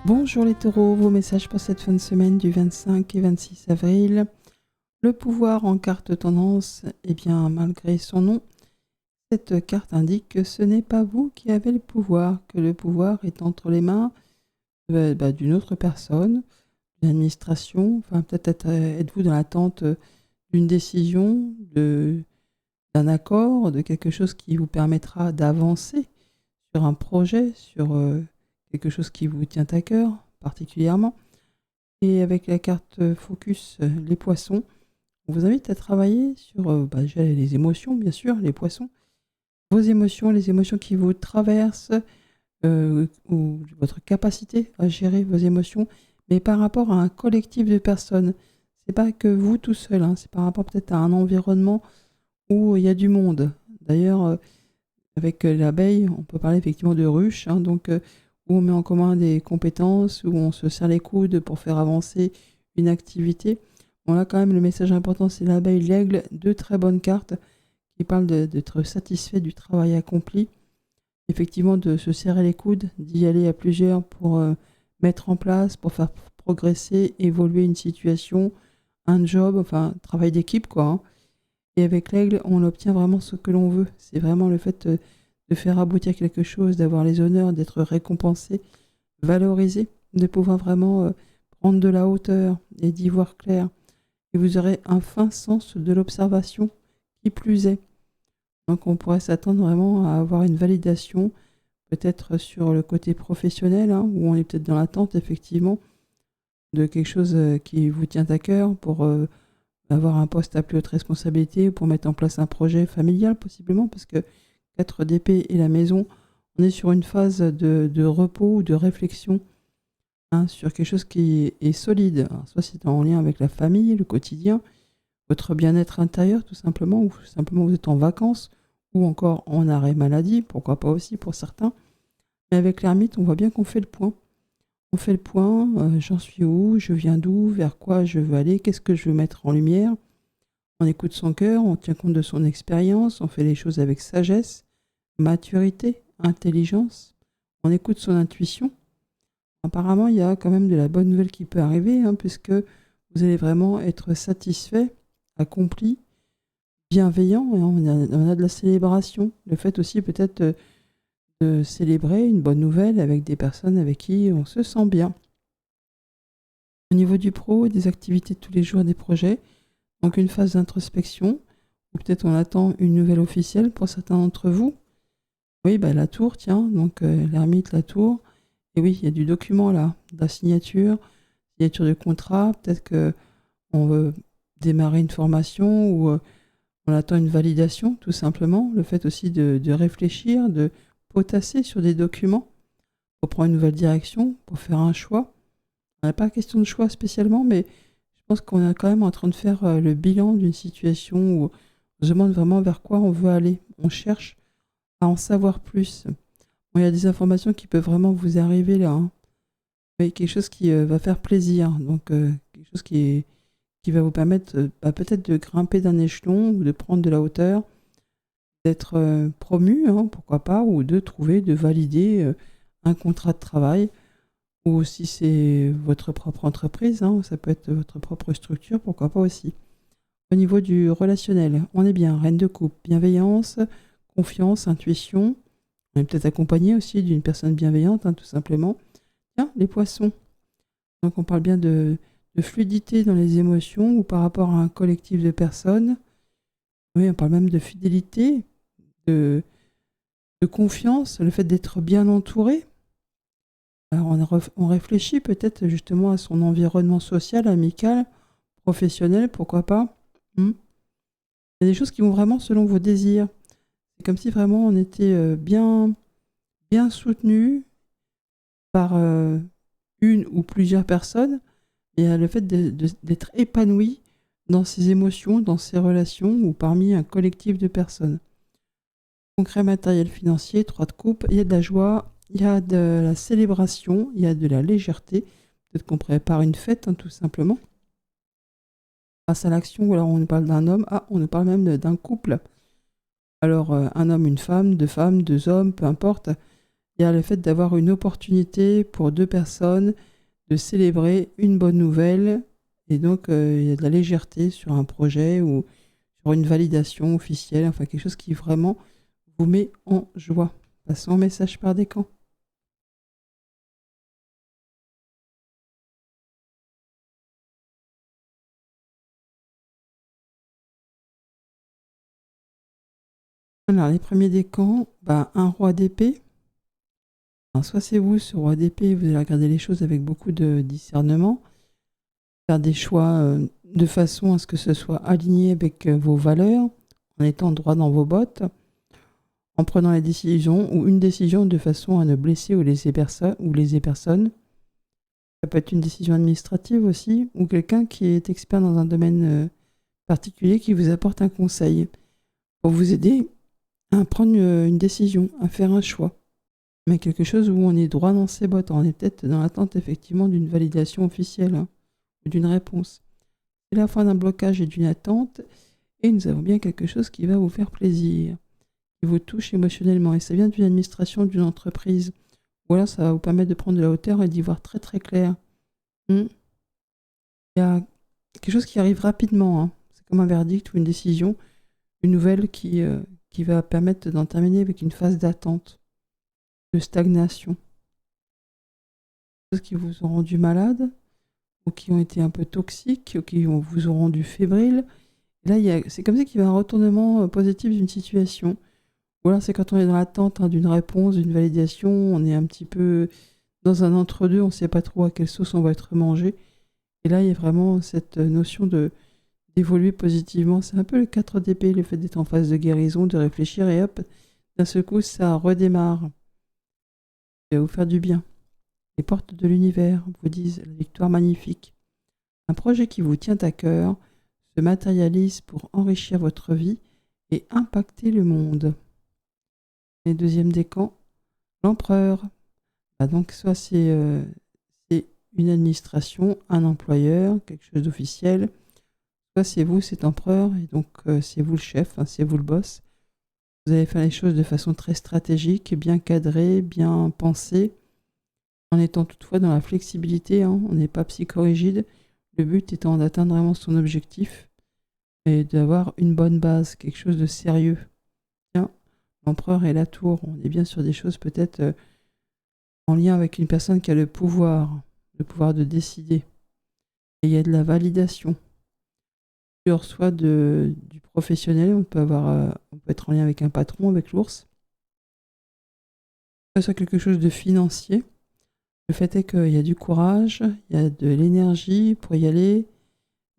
Bonjour les taureaux, vos messages pour cette fin de semaine du 25 et 26 avril. Le pouvoir en carte tendance, eh bien malgré son nom, cette carte indique que ce n'est pas vous qui avez le pouvoir, que le pouvoir est entre les mains d'une autre personne, d'une administration, enfin peut-être êtes-vous dans l'attente d'une décision, d'un accord, de quelque chose qui vous permettra d'avancer sur un projet, sur quelque chose qui vous tient à cœur particulièrement. Et avec la carte focus, les poissons, on vous invite à travailler sur déjà les émotions, bien sûr, les poissons, vos émotions, les émotions qui vous traversent, ou votre capacité à gérer vos émotions, mais par rapport à un collectif de personnes. C'est pas que vous tout seul, hein, c'est par rapport peut-être à un environnement où il y a du monde. D'ailleurs, avec l'abeille, on peut parler effectivement de ruche, hein, donc où on met en commun des compétences, où on se serre les coudes pour faire avancer une activité. Bon là quand même le message important c'est l'abeille, l'aigle, deux très bonnes cartes qui parlent d'être satisfait du travail accompli, effectivement de se serrer les coudes, d'y aller à plusieurs pour mettre en place, pour faire progresser, évoluer une situation, un job, enfin travail d'équipe quoi, hein. Et avec l'aigle, on obtient vraiment ce que l'on veut. C'est vraiment le fait de faire aboutir quelque chose, d'avoir les honneurs, d'être récompensé, valorisé, de pouvoir vraiment prendre de la hauteur et d'y voir clair. Et vous aurez un fin sens de l'observation, qui plus est. Donc on pourrait s'attendre vraiment à avoir une validation, peut-être sur le côté professionnel, hein, où on est peut-être dans l'attente, effectivement, de quelque chose qui vous tient à cœur pour avoir un poste à plus haute responsabilité, pour mettre en place un projet familial possiblement, parce que 4 d'épée et la maison, on est sur une phase de repos ou de réflexion, hein, sur quelque chose qui est solide. Alors, soit c'est en lien avec la famille, le quotidien, votre bien-être intérieur tout simplement, ou simplement vous êtes en vacances, ou encore en arrêt maladie, pourquoi pas aussi pour certains. Mais avec l'ermite, on voit bien qu'on fait le point. On fait le point, j'en suis où, je viens d'où, vers quoi je veux aller, qu'est-ce que je veux mettre en lumière. On écoute son cœur, on tient compte de son expérience, on fait les choses avec sagesse, maturité, intelligence. On écoute son intuition. Apparemment, il y a quand même de la bonne nouvelle qui peut arriver, hein, puisque vous allez vraiment être satisfait, accompli, bienveillant, et on a de la célébration. Le fait aussi peut-être de célébrer une bonne nouvelle avec des personnes avec qui on se sent bien. Au niveau du pro, des activités de tous les jours, des projets, donc une phase d'introspection, ou peut-être on attend une nouvelle officielle pour certains d'entre vous. Oui, bah, la tour, tiens, donc l'ermite, la tour. Et oui, il y a du document là, de la signature de contrat, peut-être que on veut démarrer une formation ou on attend une validation, tout simplement. Le fait aussi de réfléchir, de potasser sur des documents pour prendre une nouvelle direction, pour faire un choix. On n'a pas question de choix spécialement, mais je pense qu'on est quand même en train de faire le bilan d'une situation où on se demande vraiment vers quoi on veut aller. On cherche à en savoir plus. Bon, il y a des informations qui peuvent vraiment vous arriver là, hein. Oui, quelque chose qui va faire plaisir. Donc, quelque chose qui va vous permettre peut-être de grimper d'un échelon ou de prendre de la hauteur, d'être promu, hein, pourquoi pas, ou de trouver, de valider un contrat de travail. Ou si c'est votre propre entreprise, hein, ça peut être votre propre structure, pourquoi pas aussi. Au niveau du relationnel, on est bien, reine de coupe, bienveillance, confiance, intuition. On est peut-être accompagné aussi d'une personne bienveillante, hein, tout simplement. Tiens, les poissons. Donc on parle bien de fluidité dans les émotions ou par rapport à un collectif de personnes. Oui, on parle même de fidélité, de, de confiance, le fait d'être bien entouré. Alors on réfléchit peut-être justement à son environnement social, amical, professionnel, pourquoi pas. Il y a des choses qui vont vraiment selon vos désirs. C'est comme si vraiment on était bien soutenu par une ou plusieurs personnes. Et le fait d'être épanoui dans ses émotions, dans ses relations ou parmi un collectif de personnes. Concret, matériel, financier, 3 de coupe, il y a de la joie, il y a de la célébration, il y a de la légèreté. Peut-être qu'on prépare une fête, hein, tout simplement. Grâce à l'action, ou alors on nous parle d'un homme, on nous parle même d'un couple. Alors un homme, une femme, deux hommes, peu importe. Il y a le fait d'avoir une opportunité pour deux personnes de célébrer une bonne nouvelle. Et donc, il y a de la légèreté sur un projet ou sur une validation officielle, enfin quelque chose qui vraiment vous met en joie. Passons au message par décan. Alors, les premiers décans, un roi d'épée. Alors, soit c'est vous, ce roi d'épée, vous allez regarder les choses avec beaucoup de discernement, faire des choix de façon à ce que ce soit aligné avec vos valeurs, en étant droit dans vos bottes, en prenant les décisions ou une décision de façon à ne blesser ou léser personne. Ça peut être une décision administrative aussi, ou quelqu'un qui est expert dans un domaine particulier qui vous apporte un conseil pour vous aider à prendre une décision, à faire un choix. Mais quelque chose où on est droit dans ses bottes, on est peut-être dans l'attente effectivement d'une validation officielle ou d'une réponse. C'est la fin d'un blocage et d'une attente, et nous avons bien quelque chose qui va vous faire plaisir, qui vous touche émotionnellement, et ça vient d'une administration, d'une entreprise. Ou alors ça va vous permettre de prendre de la hauteur et d'y voir très très clair. Il y a quelque chose qui arrive rapidement, c'est comme un verdict ou une décision, une nouvelle qui va permettre d'en terminer avec une phase d'attente, de stagnation. Des choses qui vous ont rendu malade, ou qui ont été un peu toxiques, ou qui vous ont rendu fébrile. Et là, c'est comme ça qu'il y a un retournement positif d'une situation. Ou alors c'est quand on est dans l'attente d'une réponse, d'une validation, on est un petit peu dans un entre-deux, on ne sait pas trop à quelle sauce on va être mangé. Et là, il y a vraiment cette notion d'évoluer positivement. C'est un peu le 4 d'épée, le fait d'être en phase de guérison, de réfléchir, et hop, d'un seul coup, ça redémarre. Ça va vous faire du bien. Les portes de l'univers vous disent la victoire magnifique. Un projet qui vous tient à cœur se matérialise pour enrichir votre vie et impacter le monde. Et deuxième décan, l'empereur. Donc soit c'est une administration, un employeur, quelque chose d'officiel, soit c'est vous, cet empereur, et donc c'est vous le chef, c'est vous le boss. Vous allez faire les choses de façon très stratégique, bien cadrée, bien pensée, en étant toutefois dans la flexibilité, on n'est pas psychorigide, le but étant d'atteindre vraiment son objectif et d'avoir une bonne base, quelque chose de sérieux. Bien, l'empereur et la tour, on est bien sur des choses peut-être en lien avec une personne qui a le pouvoir de décider. Et il y a de la validation. Sur soit du professionnel, on peut être en lien avec un patron, avec l'ours. Soit quelque chose de financier. Le fait est qu'il y a du courage, il y a de l'énergie pour y aller,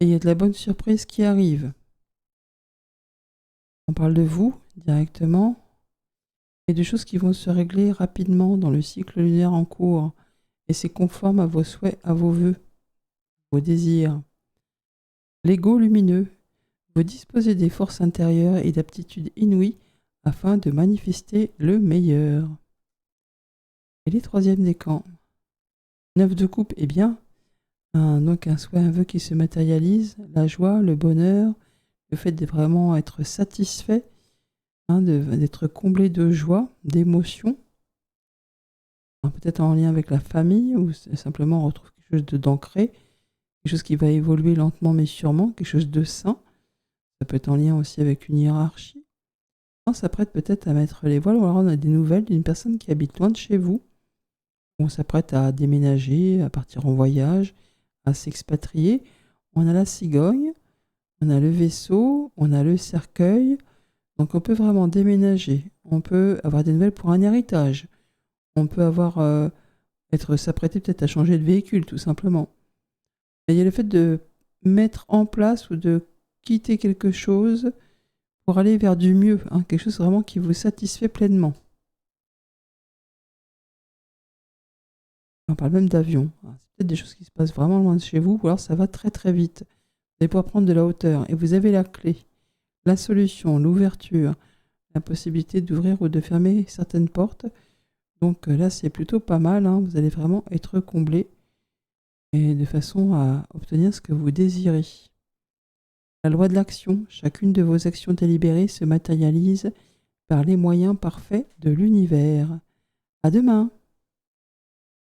et il y a de la bonne surprise qui arrive. On parle de vous directement, et de choses qui vont se régler rapidement dans le cycle lunaire en cours, et c'est conforme à vos souhaits, à vos vœux, vos désirs. L'ego lumineux, vous disposez des forces intérieures et d'aptitudes inouïes afin de manifester le meilleur. Et les troisièmes décans. 9 de coupe, bien, donc un souhait, un vœu qui se matérialise, la joie, le bonheur, le fait de vraiment être satisfait, d'être comblé de joie, d'émotion, peut-être en lien avec la famille, ou simplement on retrouve quelque chose d'ancré, quelque chose qui va évoluer lentement mais sûrement, quelque chose de sain. Ça peut être en lien aussi avec une hiérarchie. On s'apprête peut-être à mettre les voiles, ou alors on a des nouvelles d'une personne qui habite loin de chez vous. On s'apprête à déménager, à partir en voyage, à s'expatrier. On a la cigogne, on a le vaisseau, on a le cercueil. Donc on peut vraiment déménager. On peut avoir des nouvelles pour un héritage. On peut s'apprêter peut-être à changer de véhicule, tout simplement. Et il y a le fait de mettre en place ou de quitter quelque chose pour aller vers du mieux, quelque chose vraiment qui vous satisfait pleinement. On parle même d'avion. C'est peut-être des choses qui se passent vraiment loin de chez vous, ou alors ça va très très vite. Vous allez pouvoir prendre de la hauteur, et vous avez la clé, la solution, l'ouverture, la possibilité d'ouvrir ou de fermer certaines portes. Donc là, c'est plutôt pas mal, vous allez vraiment être comblé, et de façon à obtenir ce que vous désirez. La loi de l'action, chacune de vos actions délibérées se matérialise par les moyens parfaits de l'univers. À demain.